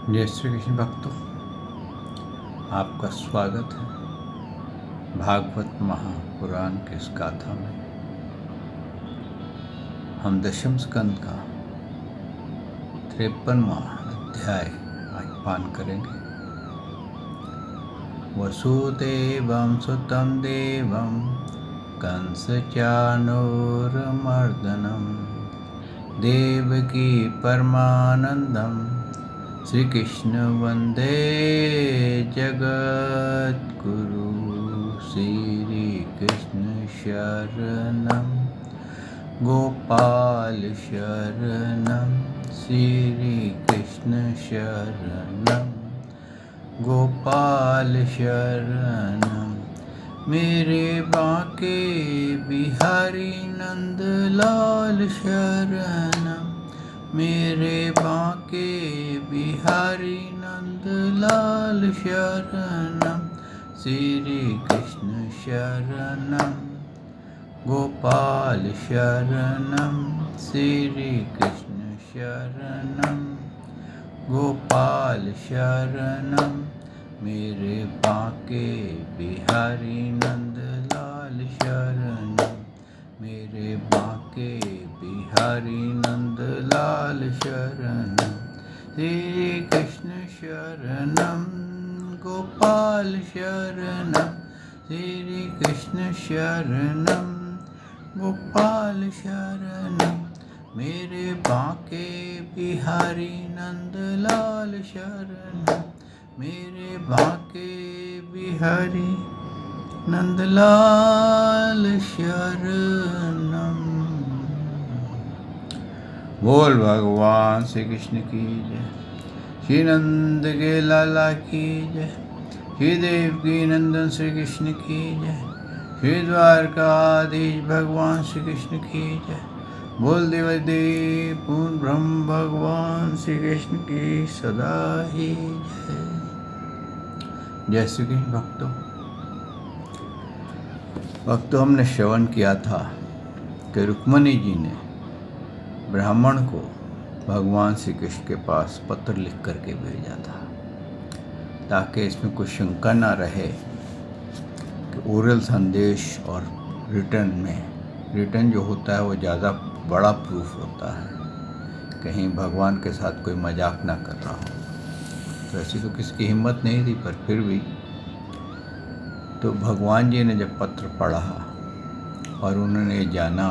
जय श्री कृष्ण भक्तों, आपका स्वागत है भागवत महापुराण के इस गाथा में। हम दशम स्कंद का 53वां अध्याय आज पान करेंगे। वसुदेवं सुतं देवं कंसचाणूरमर्दनं देवकी परमानंदं श्री कृष्ण वंदे जगद्गुरु। श्री कृष्ण शरणं गोपाल शरणं श्री कृष्ण शरणं गोपाल शरणं मेरे बांके बिहारी नंदलाल शरणं मेरे बांके बिहारी नंदलाल शरणं श्री कृष्ण शरणं गोपाल शरणं श्री कृष्ण शरणं गोपाल शरणं मेरे बांके बिहारी नंदलाल शरणं मेरे बांके बिहारी नंदलाल शरणं श्री कृष्ण शरणं गोपाल शरणं श्री कृष्ण शरणं गोपाल शरणं मेरे बांके बिहारी नंदलाल शरणं मेरे बांके बिहारी नंदलाल शरणं। बोल भगवान श्री कृष्ण की जय। श्री नंद के लाला की जय। श्री देवकी नंदन श्री कृष्ण की जय। श्री द्वारकाधीश भगवान श्री कृष्ण की जय। बोल देवदेव पूर्ण ब्रह्म भगवान श्री कृष्ण की सदा ही जय। जय श्री कृष्ण भक्तों, हमने श्रवण किया था कि रुक्मणी जी ने ब्राह्मण को भगवान श्री कृष्ण के पास पत्र लिख करके भेजा था, ताकि इसमें कोई शंका ना रहे कि ओरल संदेश और रिटर्न जो होता है वो ज़्यादा बड़ा प्रूफ होता है, कहीं भगवान के साथ कोई मजाक ना कर रहा हो। तो ऐसी तो किसकी हिम्मत नहीं थी, पर फिर भी तो भगवान जी ने जब पत्र पढ़ा और उन्होंने ये जाना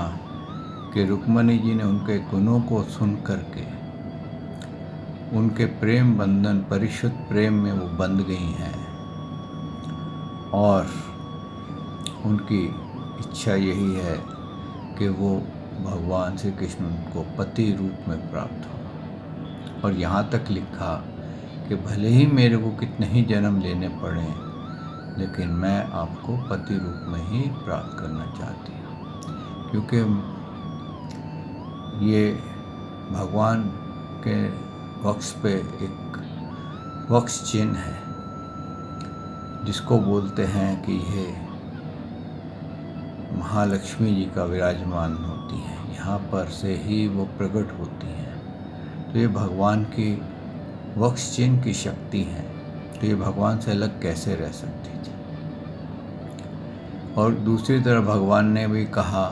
कि रुक्मणी जी ने उनके गुणों को सुन करके उनके प्रेम बंधन परिशुद्ध प्रेम में वो बंध गई हैं और उनकी इच्छा यही है कि वो भगवान श्री कृष्ण उनको पति रूप में प्राप्त हो। और यहाँ तक लिखा कि भले ही मेरे को कितने ही जन्म लेने पड़े, लेकिन मैं आपको पति रूप में ही प्राप्त करना चाहती हूँ, क्योंकि ये भगवान के वक्ष पे एक वक्ष चिन्ह है, जिसको बोलते हैं कि ये महालक्ष्मी जी का विराजमान होती हैं, यहाँ पर से ही वो प्रकट होती हैं। तो ये भगवान की वक्ष चिन्ह की शक्ति है, तो ये भगवान से अलग कैसे रह सकती थी। और दूसरी तरफ भगवान ने भी कहा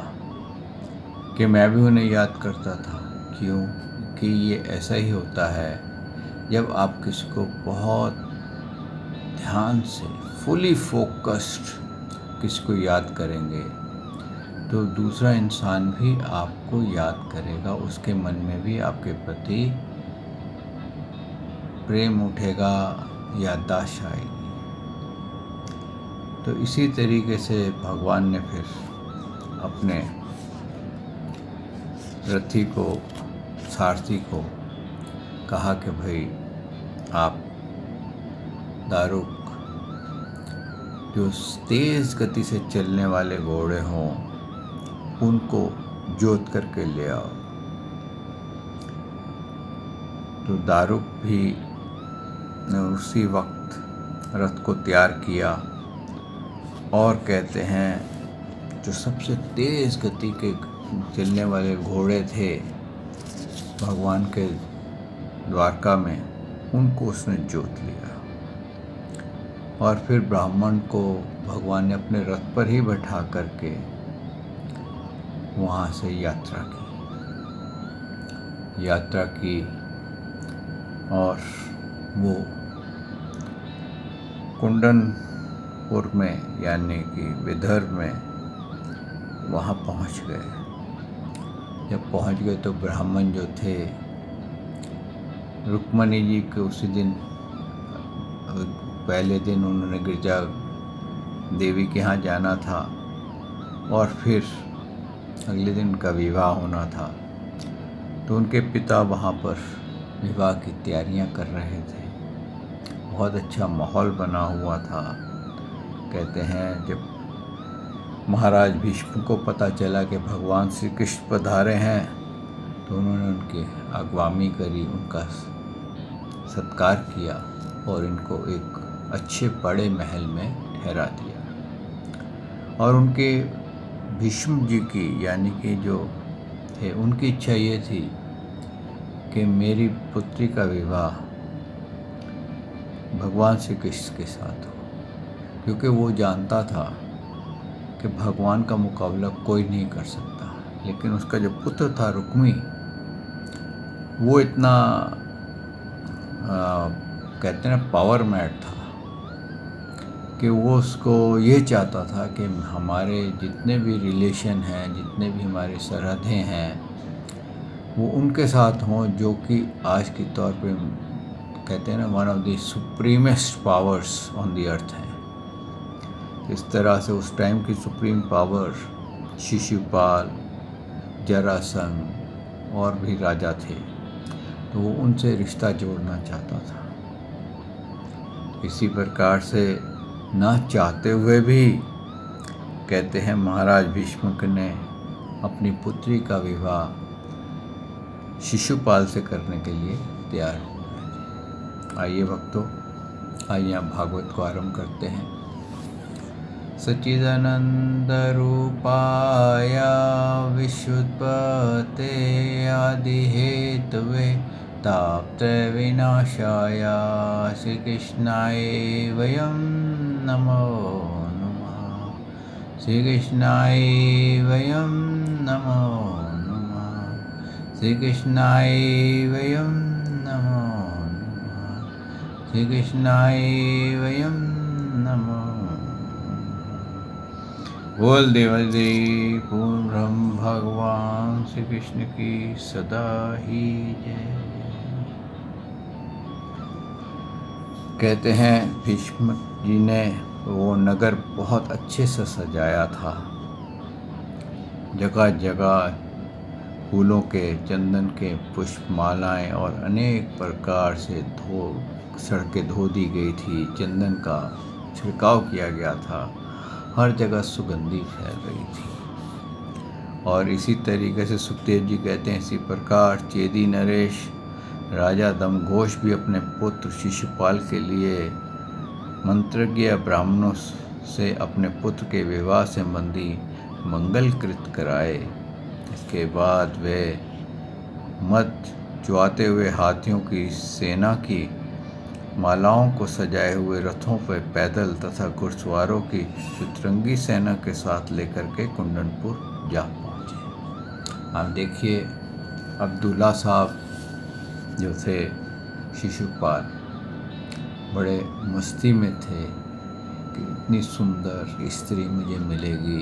कि मैं भी उन्हें याद करता था, क्यों कि ये ऐसा ही होता है, जब आप किसी को बहुत ध्यान से फुली फोकस्ड किसी को याद करेंगे तो दूसरा इंसान भी आपको याद करेगा, उसके मन में भी आपके प्रति प्रेम उठेगा, याददाश्त आएगी। तो इसी तरीके से भगवान ने फिर अपने रथी को सारथी को कहा कि भाई आप दारुक जो तेज गति से चलने वाले घोड़े हों उनको जोत करके ले आओ। तो दारुक भी ने उसी वक्त रथ को तैयार किया और कहते हैं जो सबसे तेज गति के चलने वाले घोड़े थे भगवान के द्वारका में, उनको उसने जोत लिया। और फिर ब्राह्मण को भगवान ने अपने रथ पर ही बैठा करके वहाँ से यात्रा की और वो कुंडनपुर में यानी कि विदर्भ में वहाँ पहुँच गए। जब पहुँच गए तो ब्राह्मण जो थे रुक्मणी जी के उसी दिन पहले दिन उन्होंने गिरजा देवी के यहाँ जाना था और फिर अगले दिन उनका विवाह होना था। तो उनके पिता वहाँ पर विवाह की तैयारियाँ कर रहे थे। बहुत अच्छा माहौल बना हुआ था। कहते हैं जब महाराज भीष्म को पता चला कि भगवान श्री कृष्ण पधारे हैं तो उन्होंने उनकी अगवानी करी, उनका सत्कार किया और इनको एक अच्छे बड़े महल में ठहरा दिया। और उनके भीष्म जी की यानी कि जो थे उनकी इच्छा ये थी कि मेरी पुत्री का विवाह भगवान श्री कृष्ण के साथ हो, क्योंकि वो जानता था कि भगवान का मुकाबला कोई नहीं कर सकता। लेकिन उसका जो पुत्र था रुक्मी, वो इतना कहते हैं ना पावर मैड था कि वो उसको ये चाहता था कि हमारे जितने भी रिलेशन हैं, जितने भी हमारी सरहदें हैं, वो उनके साथ हों जो कि आज के तौर पे कहते हैं ना one of the supremest powers on the earth हैं। इस तरह से उस टाइम की सुप्रीम पावर शिशुपाल, जरासंध और भी राजा थे, तो वो उनसे रिश्ता जोड़ना चाहता था। इसी प्रकार से ना चाहते हुए भी कहते हैं महाराज भीष्म ने अपनी पुत्री का विवाह शिशुपाल से करने के लिए तैयार हो गए। आइए भक्तों, आइए आप भागवत को आरंभ करते हैं। सच्चिदानंद रूपाय विश्वोत्पत्ते आदि हेतवे तापत्रय विनाशाय श्री कृष्णाय वयं नमो नमः। श्री कृष्णाय वयं नमो नमः। श्री कृष्णाय वयं नमो नमः। श्री कृष्णाय वयं नमो। बोल देवदेव पूर्ण ब्रह्म भगवान श्री कृष्ण की सदा ही जय। कहते हैं भीष्म जी ने वो नगर बहुत अच्छे से सजाया था। जगह जगह फूलों के, चंदन के पुष्पमालाएं और अनेक प्रकार से सड़कें धो दी गई थी। चंदन का छिड़काव किया गया था। हर जगह सुगंधी फैल रही थी। और इसी तरीके से सुखदेव जी कहते हैं इसी प्रकार चेदी नरेश राजा दमघोष भी अपने पुत्र शिशुपाल के लिए मंत्रज्ञ ब्राह्मणों से अपने पुत्र के विवाह संबंधी मंगलकृत कराए। इसके बाद वे मत चुआते हुए हाथियों की सेना की मालाओं को सजाए हुए रथों पर पैदल तथा घुड़सवारों की चतुरंगी सेना के साथ लेकर के कुंडनपुर जा पहुँचे। आप देखिए अब्दुल्ला साहब जो थे शिशुपाल, बड़े मस्ती में थे कि इतनी सुंदर स्त्री मुझे मिलेगी,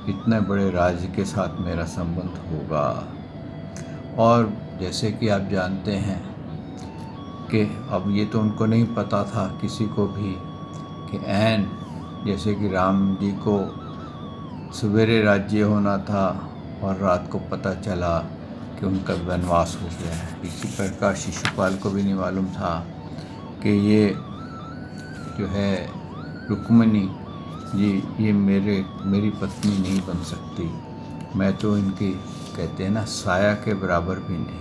इतने बड़े राज्य के साथ मेरा संबंध होगा। और जैसे कि आप जानते हैं कि अब ये तो उनको नहीं पता था किसी को भी कि ऐन जैसे कि राम जी को सवेरे राज्य होना था और रात को पता चला कि उनका वनवास हो गया है। इसी प्रकार शिशुपाल को भी नहीं मालूम था कि ये जो है रुक्मिणी जी ये मेरी पत्नी नहीं बन सकती। मैं तो इनकी कहते हैं ना साया के बराबर भी नहीं।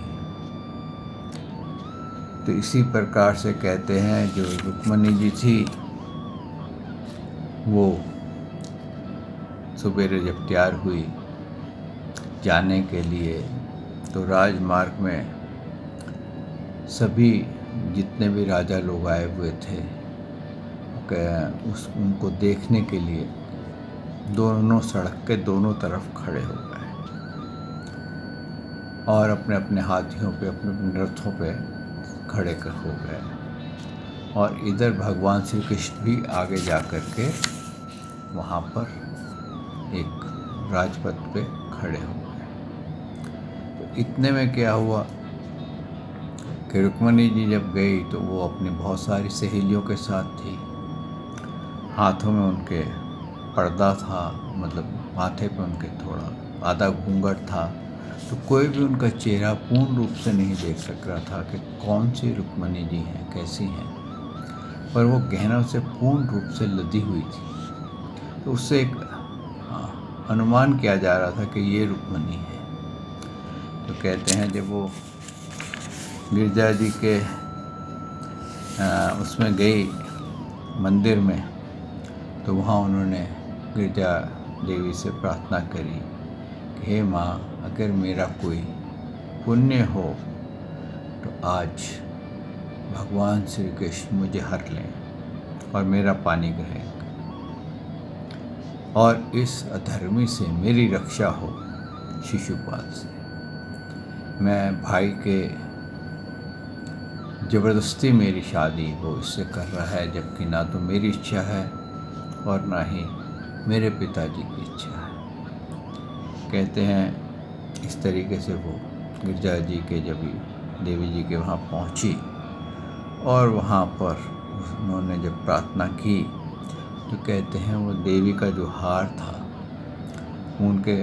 तो इसी प्रकार से कहते हैं जो रुक्मिणी जी थी वो सवेरे जब तैयार हुई जाने के लिए तो राजमार्ग में सभी जितने भी राजा लोग आए हुए थे उनको देखने के लिए दोनों सड़क के दोनों तरफ खड़े हो गए और अपने अपने हाथियों पे, अपने अपने रथों पे खड़े कर हो गए। और इधर भगवान श्री कृष्ण भी आगे जा कर के वहाँ पर एक राजपथ पे खड़े हो गए। तो इतने में क्या हुआ कि रुक्मिणी जी जब गई तो वो अपनी बहुत सारी सहेलियों के साथ थी। हाथों में उनके पर्दा था, मतलब माथे पे उनके थोड़ा आधा घूंघट था, तो कोई भी उनका चेहरा पूर्ण रूप से नहीं देख सक रहा था कि कौन सी रुक्मिणी जी हैं, कैसी हैं। पर वो गहनों से पूर्ण रूप से लदी हुई थी, तो उससे एक अनुमान किया जा रहा था कि ये रुक्मिणी है। तो कहते हैं जब वो गिरजा जी के उसमें गई मंदिर में, तो वहाँ उन्होंने गिरजा देवी से प्रार्थना करी कि हे माँ, अगर मेरा कोई पुण्य हो तो आज भगवान श्री कृष्ण मुझे हर लें और मेरा पानी ग्रहण करें, और इस अधर्मी से मेरी रक्षा हो शिशुपाल से। मैं भाई के ज़बरदस्ती मेरी शादी वो इससे कर रहा है, जबकि ना तो मेरी इच्छा है और ना ही मेरे पिताजी की इच्छा है। कहते हैं इस तरीके से वो गिरजा जी के जब देवी जी के वहाँ पहुँची और वहाँ पर उन्होंने जब प्रार्थना की, तो कहते हैं वो देवी का जो हार था उनके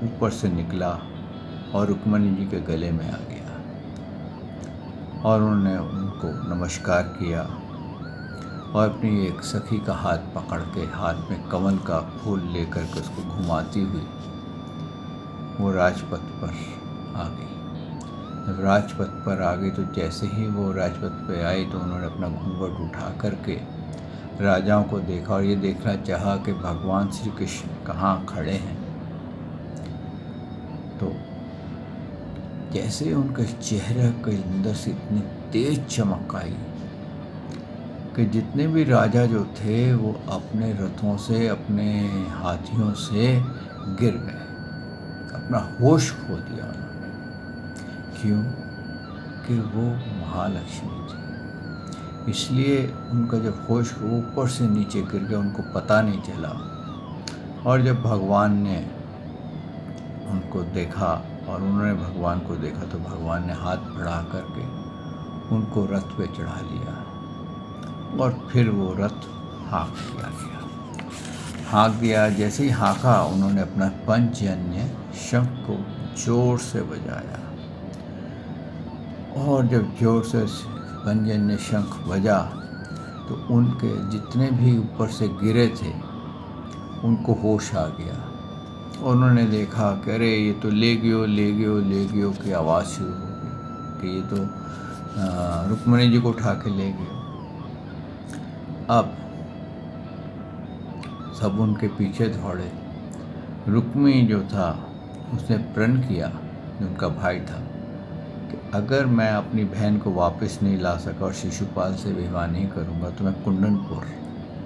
ऊपर से निकला और रुक्मिणी जी के गले में आ गया, और उन्होंने उनको नमस्कार किया और अपनी एक सखी का हाथ पकड़ के, हाथ में कमल का फूल लेकर के उसको घुमाती हुई वो राजपथ पर आ गई। जब राजपथ पर आ गई तो जैसे ही वो राजपथ पर आई तो उन्होंने अपना घूंघट उठा करके राजाओं को देखा और ये देखना चाहा कि भगवान श्री कृष्ण कहाँ खड़े हैं। तो जैसे उनके चेहरे के अंदर से इतनी तेज चमक आई कि जितने भी राजा जो थे वो अपने रथों से, अपने हाथियों से गिर गए, अपना होश खो दिया उन्होंने। क्यों? कि वो महालक्ष्मी थी, इसलिए उनका जब होश ऊपर से नीचे गिर गया, उनको पता नहीं चला। और जब भगवान ने उनको देखा और उन्होंने भगवान को देखा, तो भगवान ने हाथ बढ़ा करके उनको रथ पे चढ़ा लिया और फिर वो रथ हाँक दिया गया। हाँक दिया, जैसे ही हाँका उन्होंने अपना पंचजन्य शंख को जोर से बजाया, और जब जोर से पंचजन्य शंख बजा तो उनके जितने भी ऊपर से गिरे थे उनको होश आ गया। उन्होंने देखा कि अरे ये तो ले गयो की आवाज़ शुरू हो गई कि ये तो रुक्मिणी जी को उठा के ले गए। अब सब उनके पीछे दौड़े। रुक्मिणी जो था उसने प्रण किया, जो उनका भाई था, कि अगर मैं अपनी बहन को वापस नहीं ला सका और शिशुपाल से विवाह नहीं करूँगा तो मैं कुंदनपुर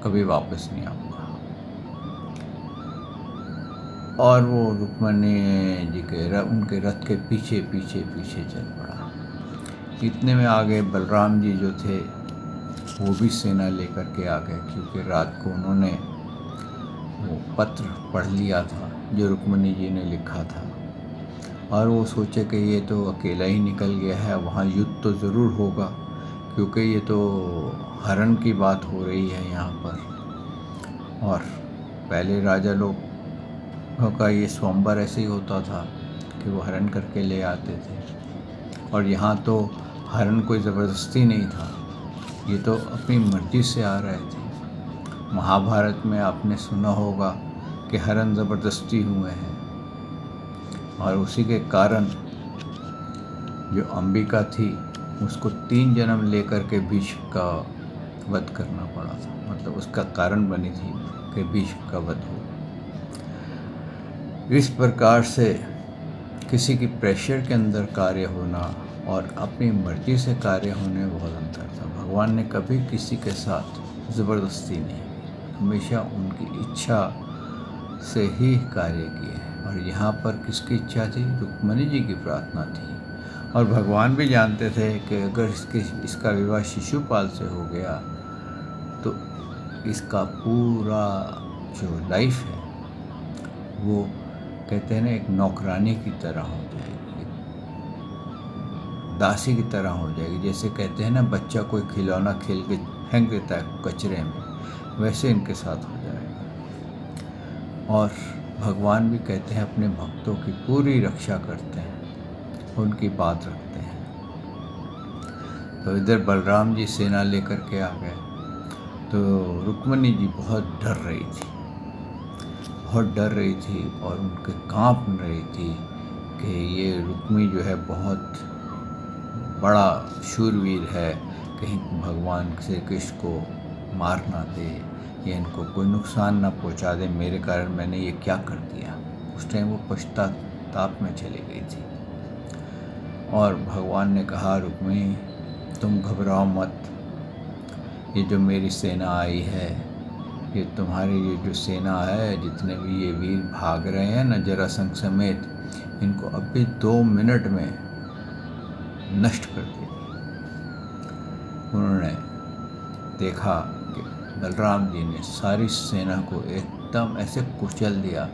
कभी वापस नहीं आऊँगा। और वो रुक्मिणी जी के उनके रथ के पीछे चल पड़ा। इतने में आगे बलराम जी जो थे वो भी सेना लेकर के आ गए, क्योंकि रात को उन्होंने वो पत्र पढ़ लिया था जो रुक्मिणी जी ने लिखा था, और वो सोचे कि ये तो अकेला ही निकल गया है, वहाँ युद्ध तो ज़रूर होगा, क्योंकि ये तो हरण की बात हो रही है यहाँ पर। और पहले राजा लोग का ये स्वयंवर ऐसे ही होता था कि वो हरण करके ले आते थे, और यहाँ तो हरण कोई ज़बरदस्ती नहीं था, ये तो अपनी मर्ज़ी से आ रहे थे। महाभारत में आपने सुना होगा कि हरण ज़बरदस्ती हुए हैं, और उसी के कारण जो अंबिका थी उसको 3 जन्म लेकर के भीष्म का वध करना पड़ा था, मतलब उसका कारण बनी थी कि भीष्म का वध हो। इस प्रकार से किसी की प्रेशर के अंदर कार्य होना और अपनी मर्जी से कार्य होने में बहुत अंतर था। भगवान ने कभी किसी के साथ ज़बरदस्ती नहीं की, हमेशा उनकी इच्छा से ही कार्य किए। और यहाँ पर किसकी इच्छा थी? रुक्मिणी जी की प्रार्थना थी। और भगवान भी जानते थे कि अगर इसका विवाह शिशुपाल से हो गया तो इसका पूरा जो लाइफ है वो कहते हैं ना, एक नौकरानी की तरह हो जाएगी, दासी की तरह हो जाएगी। जैसे कहते हैं ना, बच्चा कोई खिलौना खेल के फेंक देता है कचरे में, वैसे इनके साथ हो जाएगा। और भगवान भी कहते हैं अपने भक्तों की पूरी रक्षा करते हैं, उनकी बात रखते हैं। तो इधर बलराम जी सेना लेकर के आ गए तो रुक्मिणी जी बहुत डर रही थी, बहुत डर रही थी और उनके कांप रही थी कि ये रुक्मी जो है बहुत बड़ा शूरवीर है, कहीं भगवान श्री कृष्ण को मार ना दे या इनको कोई नुकसान ना पहुंचा दे, मेरे कारण मैंने ये क्या कर दिया। उस टाइम वो पश्चाताप में चली गई थी। और भगवान ने कहा, रुक्मिणी तुम घबराओ मत, ये जो मेरी सेना आई है, ये तुम्हारी ये जो सेना है, जितने भी ये वीर भाग रहे हैं न जरासंध समेत, इनको अभी 2 मिनट में नष्ट कर दिया। उन्होंने देखा कि बलराम जी ने सारी सेना को एकदम ऐसे कुचल दिया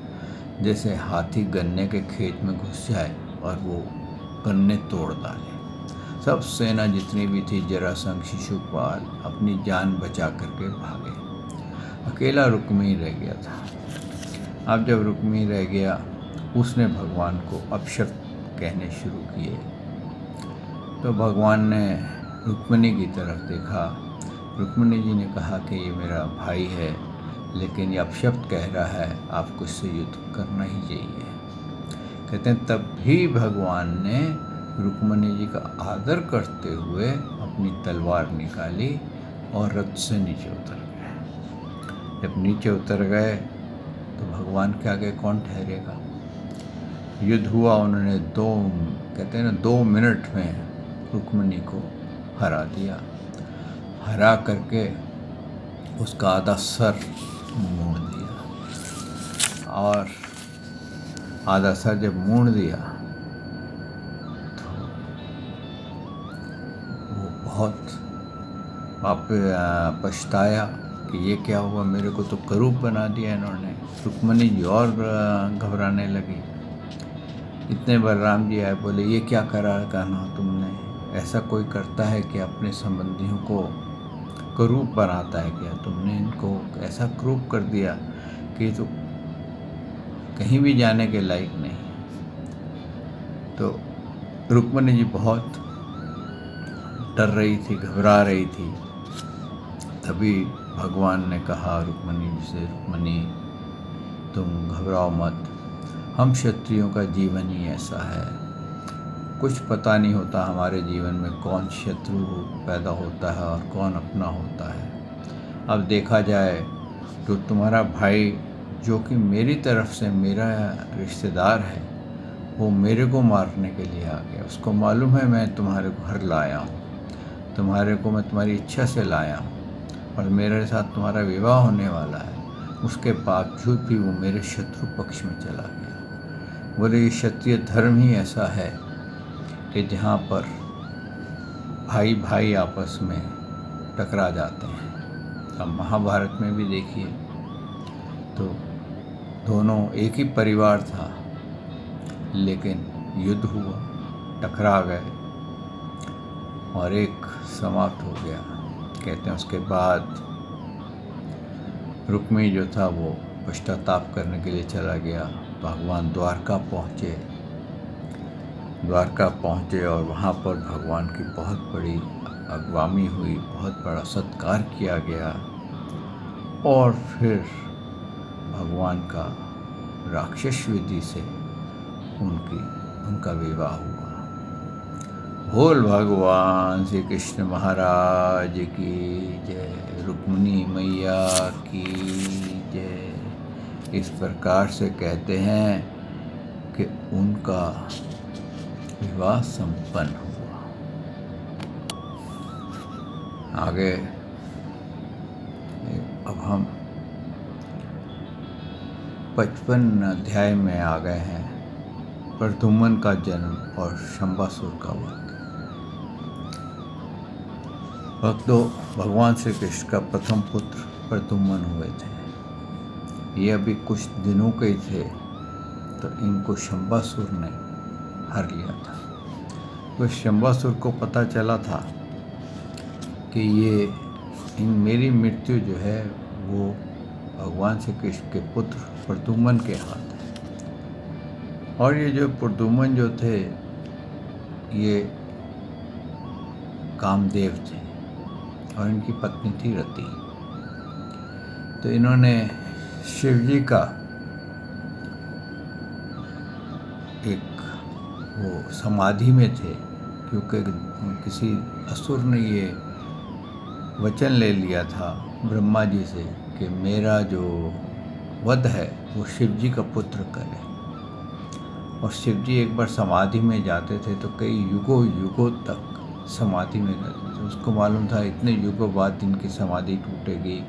जैसे हाथी गन्ने के खेत में घुस जाए और वो गन्ने तोड़ डाले। सब सेना जितनी भी थी, जरासंध, शिशुपाल अपनी जान बचा करके भागे। अकेला रुक्मी रह गया था। अब जब रुक्मी रह गया, उसने भगवान को अपशब्द कहने शुरू किए। तो भगवान ने रुक्मिणी की तरफ देखा। रुक्मिणी जी ने कहा कि ये मेरा भाई है, लेकिन ये अपशब्द कह रहा है, आपको इससे युद्ध करना ही चाहिए। कहते हैं तब भी भगवान ने रुक्मिणी जी का आदर करते हुए अपनी तलवार निकाली और रथ से नीचे उतर गए। जब नीचे उतर गए तो भगवान के आगे कौन ठहरेगा? युद्ध हुआ। उन्होंने कहते हैं ना 2 मिनट में रुक्मिणी को हरा दिया। हरा करके उसका आधा सर मोड़ दिया, और आधा सर जब मोड़ दिया तो वो बहुत पछताया कि ये क्या हुआ, मेरे को तो करूप बना दिया इन्होंने। रुक्मिणी जी और घबराने लगी। इतने बलराम जी आए, बोले ये क्या करा कान्हा तुमने? ऐसा कोई करता है कि अपने संबंधियों को क्रूप बनाता है क्या? तुमने इनको ऐसा क्रूप कर दिया कि तो कहीं भी जाने के लायक नहीं। तो रुक्मिणी जी बहुत डर रही थी, घबरा रही थी। तभी भगवान ने कहा रुक्मिणी जी से, रुक्मिणी तुम घबराओ मत, हम क्षत्रियों का जीवन ही ऐसा है, कुछ पता नहीं होता हमारे जीवन में कौन शत्रु पैदा होता है और कौन अपना होता है। अब देखा जाए तो तुम्हारा भाई जो कि मेरी तरफ से मेरा रिश्तेदार है, वो मेरे को मारने के लिए आ गया। उसको मालूम है मैं तुम्हारे घर लाया हूँ, तुम्हारे को मैं तुम्हारी इच्छा से लाया हूँ और मेरे साथ तुम्हारा विवाह होने वाला है, उसके बावजूद भी वो मेरे शत्रु पक्ष में चला गया। बोले ये क्षत्रिय धर्म ही ऐसा है कि जहाँ पर भाई भाई आपस में टकरा जाते हैं। अब महाभारत में भी देखिए तो दोनों एक ही परिवार था, लेकिन युद्ध हुआ, टकरा गए और एक समाप्त हो गया। कहते हैं उसके बाद रुक्मी जो था वो पश्चाताप करने के लिए चला गया। भगवान द्वारका पहुँचे और वहाँ पर भगवान की बहुत बड़ी अगवानी हुई, बहुत बड़ा सत्कार किया गया और फिर भगवान का राक्षस विधि से उनका विवाह हुआ। बोल भगवान श्री कृष्ण महाराज की जय, रुक्मिणी मैया की जय। इस प्रकार से कहते हैं कि उनका विवाह संपन्न हुआ। आगे अब हम 55 अध्याय में आ गए हैं, प्रद्युम्न का जन्म और शंबासुर का वध। भक्तों, भगवान श्री कृष्ण का प्रथम पुत्र प्रद्युम्न हुए थे। ये अभी कुछ दिनों के ही थे तो इनको शंबासुर ने हर लिया था। तो शंबासुर को पता चला था कि ये मेरी मृत्यु जो है वो भगवान श्री कृष्ण के पुत्र प्रद्युम्न के हाथ है। और ये जो प्रद्युम्न जो थे ये कामदेव थे और इनकी पत्नी थी रति। तो इन्होंने शिव जी का एक वो समाधि में थे, क्योंकि किसी असुर ने ये वचन ले लिया था ब्रह्मा जी से कि मेरा जो वध है वो शिव जी का पुत्र करे। और शिव जी एक बार समाधि में जाते थे तो कई युगों युगों तक समाधि में रहते थे। उसको मालूम था इतने युगों बाद इनकी समाधि टूटेगी,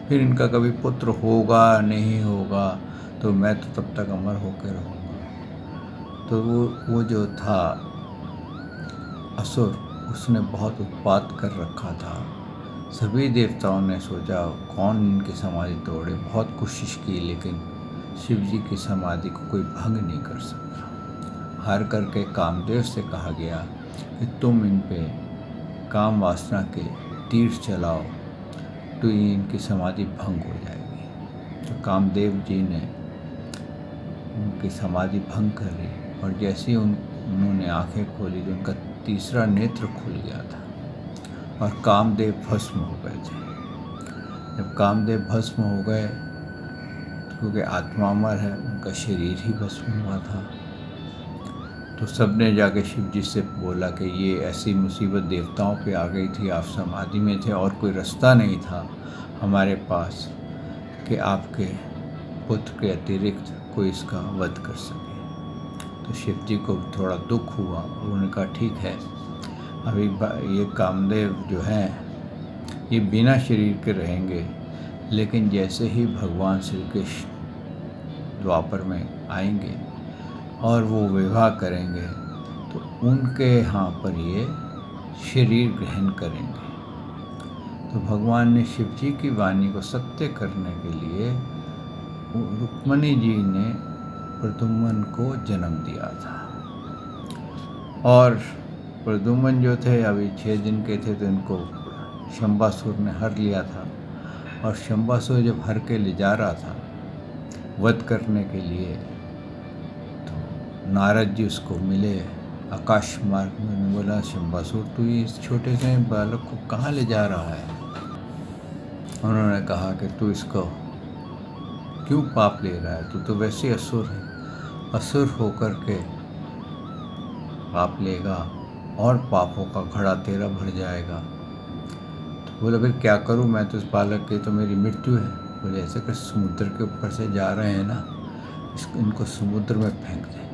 फिर इनका कभी पुत्र होगा नहीं होगा, तो मैं तो तब तक अमर होकर रहूँगा। तो वो जो था असुर, उसने बहुत उत्पात कर रखा था। सभी देवताओं ने सोचा कौन इनकी समाधि तोड़े, बहुत कोशिश की, लेकिन शिव जी की समाधि को कोई भंग नहीं कर सका। हार करके कामदेव से कहा गया कि तुम इन पे काम वासना के तीर चलाओ तो इनकी समाधि भंग हो जाएगी। तो कामदेव जी ने उनकी समाधि भंग करी और जैसे ही उन्होंने आंखें खोली तो उनका तीसरा नेत्र खुल गया था और कामदेव भस्म हो गए थे। जब कामदेव भस्म हो गए, क्योंकि आत्मा अमर है, उनका शरीर ही भस्म हुआ था, तो सबने जाके शिव जी से बोला कि ये ऐसी मुसीबत देवताओं पे आ गई थी, आप समाधि में थे और कोई रास्ता नहीं था हमारे पास कि आपके पुत्र के अतिरिक्त कोई इसका वध कर सके। तो शिव जी को थोड़ा दुख हुआ, उन्होंने कहा ठीक है, अभी ये कामदेव जो हैं ये बिना शरीर के रहेंगे, लेकिन जैसे ही भगवान श्री कृष्ण द्वापर में आएंगे और वो विवाह करेंगे तो उनके यहाँ पर ये शरीर ग्रहण करेंगे। तो भगवान ने शिव जी की वाणी को सत्य करने के लिए रुक्मिणी जी ने प्रद्युम्न को जन्म दिया था। और प्रद्युम्न जो थे अभी 6 दिन के थे तो इनको शंबासुर ने हर लिया था। और शंबासुर जब हर के ले जा रहा था वध करने के लिए, तो नारद जी उसको मिले आकाश मार्ग में। उन्होंने बोला शंबासुर तू इस छोटे से बालक को कहाँ ले जा रहा है? उन्होंने कहा कि तू इसको क्यों पाप ले रहा है, तू तो वैसे असुर है, असुर होकर के पाप लेगा और पापों का घड़ा तेरा भर जाएगा। तो बोले फिर क्या करूं मैं, तो इस बालक की तो मेरी मृत्यु है। बोले ऐसे कर, समुद्र के ऊपर से जा रहे हैं ना, इनको समुद्र में फेंक दे,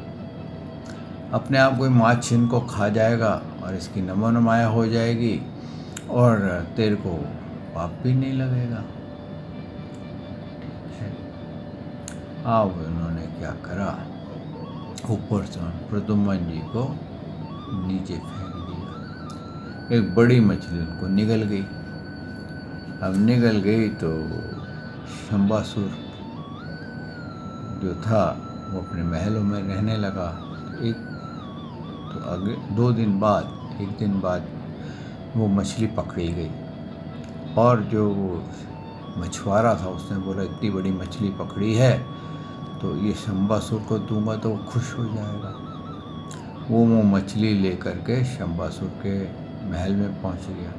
अपने आप कोई माछ इनको खा जाएगा और इसकी नमो नमाया हो जाएगी और तेरे को पाप भी नहीं लगेगा। अब उन्होंने क्या करा, ऊपर से प्रद्युम्न जी को नीचे फेंक दिया। एक बड़ी मछली उनको निगल गई। अब निगल गई तो शंबासुर जो था वो अपने महलों में रहने लगा। तो आगे 2 दिन बाद, 1 दिन बाद वो मछली पकड़ी गई और जो मछुआरा था उसने बोला इतनी बड़ी मछली पकड़ी है तो ये शंबासुर को दूंगा तो वो खुश हो जाएगा। वो मछली लेकर के शंबासुर के महल में पहुंच गया।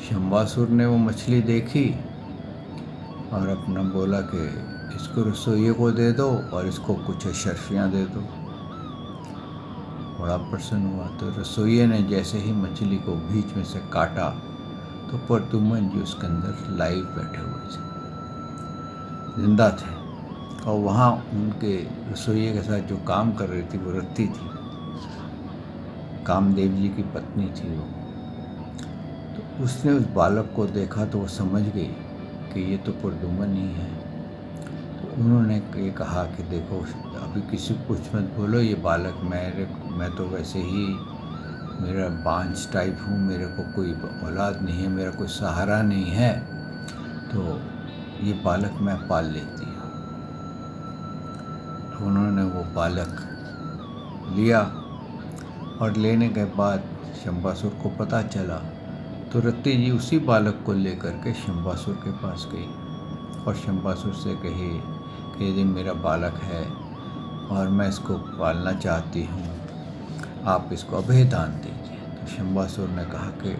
शंबासुर ने वो मछली देखी और अपना बोला कि इसको रसोइये को दे दो और इसको कुछ अशर्फियाँ दे दो। बड़ा प्रसन्न हुआ। तो रसोइये ने जैसे ही मछली को बीच में से काटा तो प्रद्युम्न जी उसके अंदर लाइव बैठे हुए थे, जिंदा थे। और वहाँ उनके रसोइये के साथ जो काम कर रही थी वो रति थी, कामदेव जी की पत्नी थी वो। तो उसने उस बालक को देखा तो वो समझ गई कि ये तो प्रद्युम्न ही है। तो उन्होंने ये कहा कि देखो, अभी किसी को कुछ मत बोलो, ये बालक मैं तो वैसे ही मेरा बांझ टाइप हूँ, मेरे को कोई औलाद नहीं है, मेरा कोई सहारा नहीं है, तो ये बालक मैं पाल लेती हूँ। तो उन्होंने वो बालक लिया और लेने के बाद शंबासुर को पता चला तो रत्ती जी उसी बालक को लेकर के शंबासुर के पास गई और शंबासुर से कही कि ये मेरा बालक है और मैं इसको पालना चाहती हूँ, आप इसको अभय दान दीजिए। तो शंबासुर ने कहा कि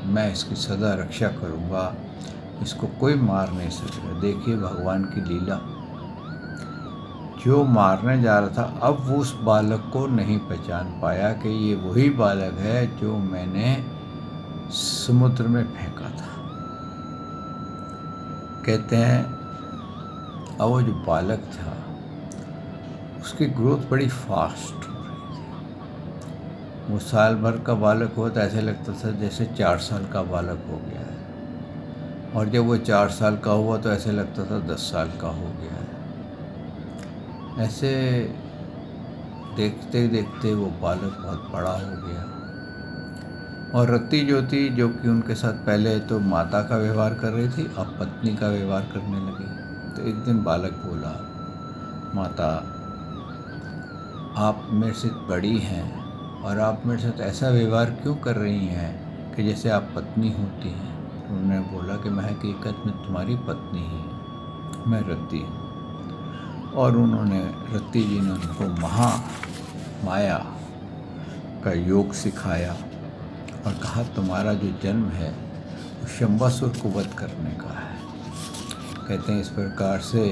मैं इसकी सदा रक्षा करूँगा, इसको कोई मार नहीं सकेगा। देखिए भगवान की लीला, जो मारने जा रहा था अब वो उस बालक को नहीं पहचान पाया कि ये वही बालक है जो मैंने समुद्र में फेंका था। कहते हैं अब वो जो बालक था उसकी ग्रोथ बड़ी फास्ट हो रही थी। वो साल भर का बालक हुआ तो ऐसे लगता था जैसे 4 साल का बालक हो गया है, और जब वो 4 साल का हुआ तो ऐसे लगता था 10 साल का हो गया है। ऐसे देखते देखते वो बालक बहुत बड़ा हो गया और रत्ती जो थी, जो कि उनके साथ पहले तो माता का व्यवहार कर रही थी, अब पत्नी का व्यवहार करने लगी। तो एक दिन बालक बोला, माता आप मेरे से बड़ी हैं और आप मेरे साथ ऐसा व्यवहार क्यों कर रही हैं कि जैसे आप पत्नी होती हैं। तो उन्होंने बोला कि मैं हकीकत में तुम्हारी पत्नी ही हूँ, मैं रत्ती हूँ। और उन्होंने रत्ती जी ने उनको माया का योग सिखाया और कहा तुम्हारा जो जन्म है वो शंबासुर को वध करने का है। कहते हैं इस प्रकार से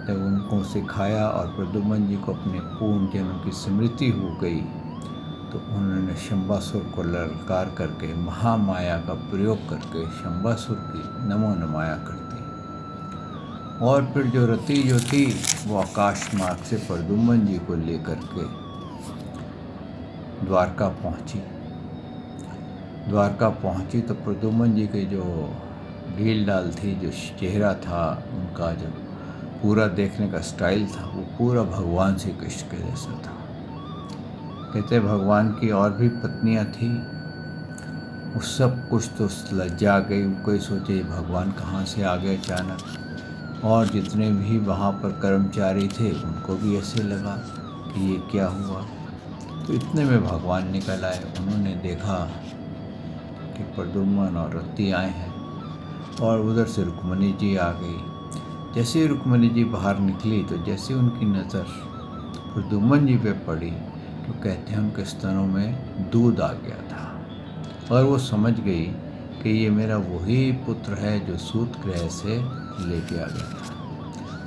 जब उनको सिखाया और प्रद्युम्न जी को अपने पूर्ण जन्म की स्मृति हो गई तो उन्होंने शंबासुर को ललकार करके महामाया का प्रयोग करके शंबासुर की नमो नमाया कर दी। और फिर जो रति जो थी वो आकाश मार्ग से प्रद्युम्न जी को लेकर के द्वारका पहुंची तो प्रद्युम्न जी के जो ढील डाल थी, जो चेहरा था उनका, जो पूरा देखने का स्टाइल था वो पूरा भगवान श्री कृष्ण के जैसा था। कहते भगवान की और भी पत्नियां थी, वो सब कुछ तो लज्जा गई, कोई सोचे भगवान कहाँ से आ गए अचानक। और जितने भी वहाँ पर कर्मचारी थे उनको भी ऐसे लगा कि ये क्या हुआ। तो इतने में भगवान निकल आए। उन्होंने देखा कि प्रद्युम्न और रत्ती आए हैं और उधर से रुक्मिणी जी आ गई। जैसे ही रुक्मिणी जी बाहर निकली तो जैसे उनकी नज़र प्रद्युम्न जी पे पड़ी तो कहते हैं उनके स्तनों में दूध आ गया था और वो समझ गई कि ये मेरा वही पुत्र है जो सूत गृह से लेके आ गया था।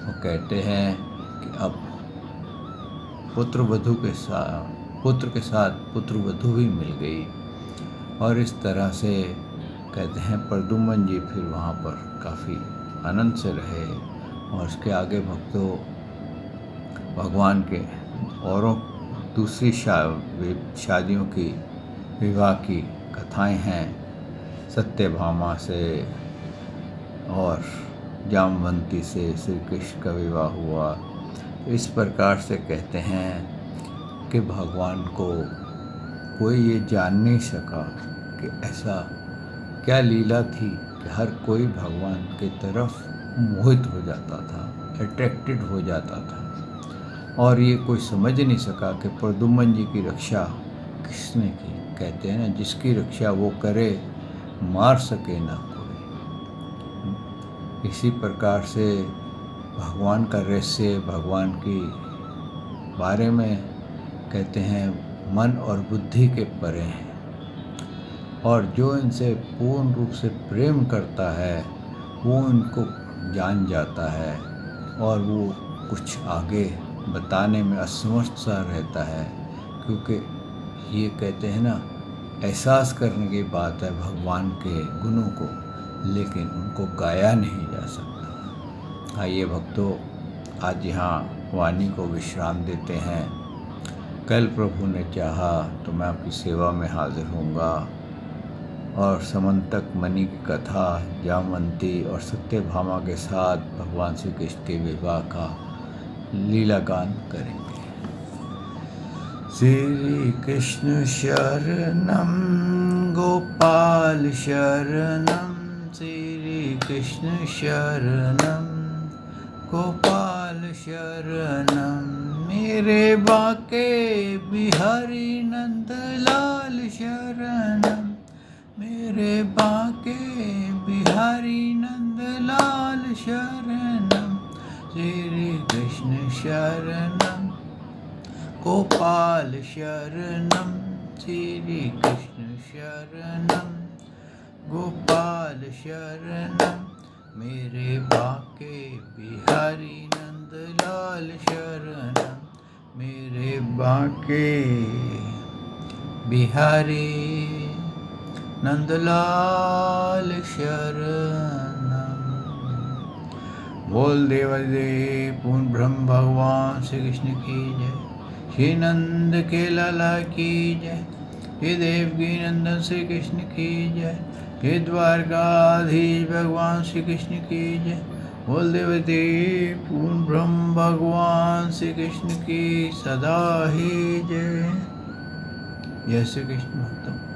वो कहते हैं कि अब पुत्र के साथ पुत्र वधू भी मिल गई और इस तरह से कहते हैं प्रद्युम्न जी फिर वहाँ पर काफ़ी आनंद से रहे। और उसके आगे भक्तों भगवान के औरों दूसरी शादियों की विवाह की कथाएं हैं, सत्यभामा से और जामवंती से श्री कृष्ण का विवाह हुआ। इस प्रकार से कहते हैं कि भगवान को कोई ये जान नहीं सका कि ऐसा क्या लीला थी कि हर कोई भगवान की तरफ मोहित हो जाता था, अट्रैक्टेड हो जाता था। और ये कोई समझ नहीं सका कि प्रद्युम्न जी की रक्षा किसने की। कहते हैं ना, जिसकी रक्षा वो करे मार सके ना कोई। इसी प्रकार से भगवान का रहस्य, भगवान की बारे में कहते हैं मन और बुद्धि के परे हैं और जो इनसे पूर्ण रूप से प्रेम करता है वो इनको जान जाता है और वो कुछ आगे बताने में असमर्थ सा रहता है, क्योंकि ये कहते हैं ना, एहसास करने की बात है भगवान के गुणों को, लेकिन उनको गाया नहीं जा सकता। आइए भक्तों, आज यहाँ वाणी को विश्राम देते हैं। कल प्रभु ने चाहा तो मैं आपकी सेवा में हाजिर होऊंगा। और समंतक मणि की कथा जामवंती और सत्यभामा के साथ भगवान श्री कृष्ण के विवाह का लीला गान करेंगे। श्री कृष्ण शरणम गोपाल शरणम, श्री कृष्ण शरणम गोपाल शरणम, मेरे बाके बिहारी नंदलाल शरणम, मेरे बाके बिहारी नंदलाल शरणम, श्री कृष्ण शरणम गोपाल शरणम, श्री कृष्ण शरणम गोपाल शरणम, मेरे बाके बिहारी नंदलाल शरणम, मेरे बाके बिहारी नंदलाल शरणम। बोल देवदेव पूर्ण ब्रह्म भगवान श्री कृष्ण की जय, श्री नंद के लाला की जय, हे देवकी नंदन श्री कृष्ण की जय, हे द्वारकाधीश भगवान श्री कृष्ण की जय। बोल देवदेव पूर्ण ब्रह्म भगवान श्री कृष्ण की सदा ही जय। जय श्री कृष्ण भक्तों।